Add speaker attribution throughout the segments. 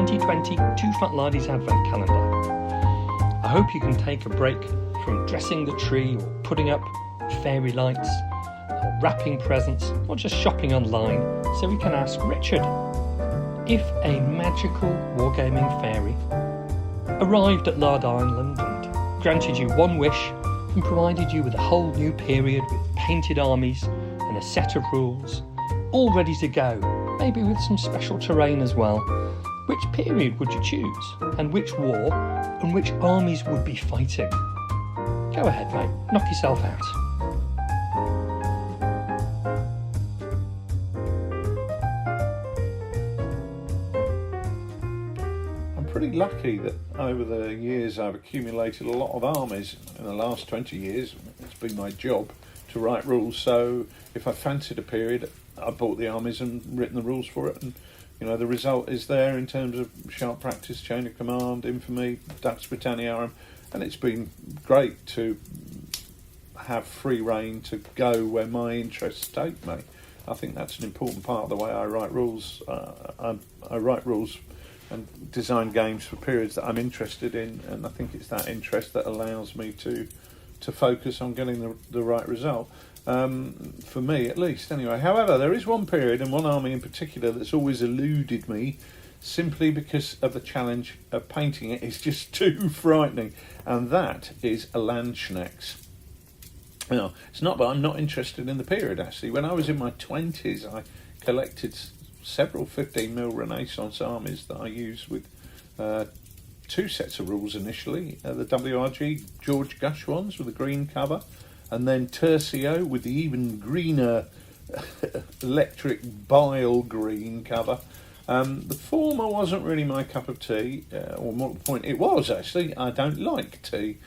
Speaker 1: 2020 TooFatLardies Advent Calendar. I hope you can take a break from dressing the tree or putting up fairy lights or wrapping presents or just shopping online so we can ask Richard, if a magical wargaming fairy arrived at Lardies Island and granted you one wish and provided you with a whole new period with painted armies and a set of rules, all ready to go, maybe with some special terrain as well, which period would you choose? And which war and which armies would be fighting? Go ahead, mate, knock yourself out.
Speaker 2: Pretty lucky that over the years I've accumulated a lot of armies. In the last 20 years it's been my job to write rules, so if I fancied a period I bought the armies and written the rules for it, and you know the result is there in terms of sharp practice, chain of command, infamy, Dux Britanniarum, and it's been great to have free rein to go where my interests take me. I think that's an important part of the way I write rules. I write rules and design games for periods that I'm interested in, and I think it's that interest that allows me to focus on getting the right result, for me at least anyway. However, there is one period and one army in particular that's always eluded me, simply because of the challenge of painting it. It's just too frightening, and that is a Landsknechts. Now, it's not that I'm not interested in the period, actually. When I was in my 20s I collected several 15mm Renaissance armies that I used with two sets of rules initially, the WRG George Gush ones with the green cover, and then Tercio with the even greener electric bile green cover. The former wasn't really my cup of tea, or more to the point, it was actually. I don't like tea.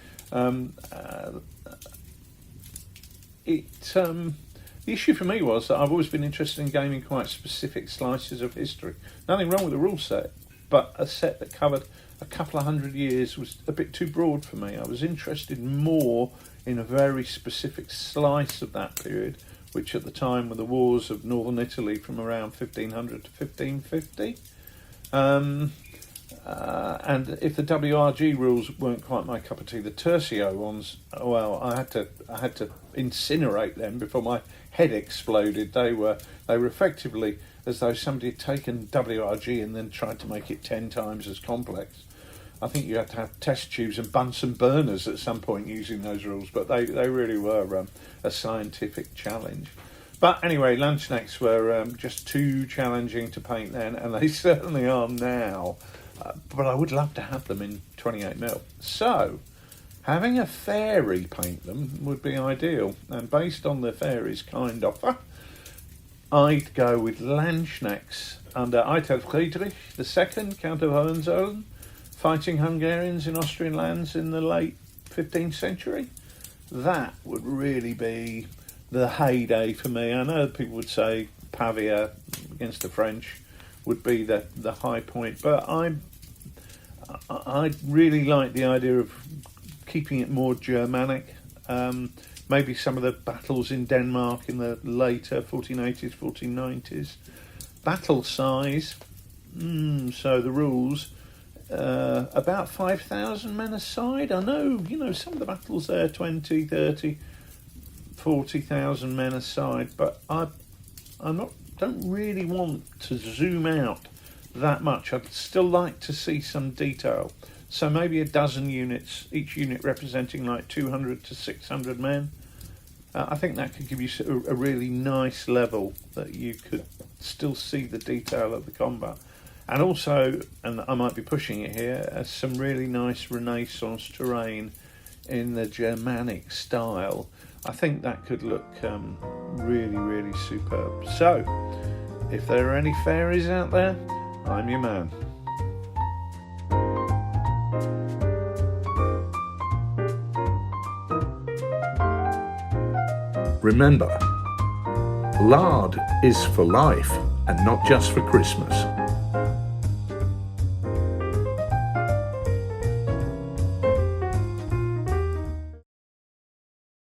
Speaker 2: The issue for me was that I've always been interested in gaming quite specific slices of history. Nothing wrong with the rule set, but a set that covered a couple of 100 years was a bit too broad for me. I was interested more in a very specific slice of that period, which at the time were the wars of northern Italy from around 1500 to 1550. And if the WRG rules weren't quite my cup of tea, the Tercio ones, well, I had to incinerate them before my head exploded. They were effectively as though somebody had taken WRG and then tried to make it 10 times as complex. I think you had to have test tubes and Bunsen burners at some point using those rules, but they really were a scientific challenge. But anyway, Landsknechts were just too challenging to paint then, and they certainly are now. But I would love to have them in 28mm. So, having a fairy paint them would be ideal. And based on the fairy's kind offer, I'd go with Landsknechts under Eitel Friedrich II, Count of Hohenzollern, fighting Hungarians in Austrian lands in the late 15th century. That would really be the heyday for me. I know people would say Pavia against the French would be the high point, but I really like the idea of keeping it more Germanic. Maybe some of the battles in Denmark in the later 1480s, 1490s. Battle size, so the rules, about 5,000 men aside. I know, some of the battles there, 20, 30, 40,000 men aside, but I don't really want to zoom out that much. I'd still like to see some detail. So maybe a dozen units, each unit representing like 200 to 600 men. I think that could give you a really nice level that you could still see the detail of the combat. And also, and I might be pushing it here, some really nice Renaissance terrain in the Germanic style. I think that could look really, really superb. So, if there are any fairies out there, I'm your man.
Speaker 3: Remember, lard is for life and not just for Christmas.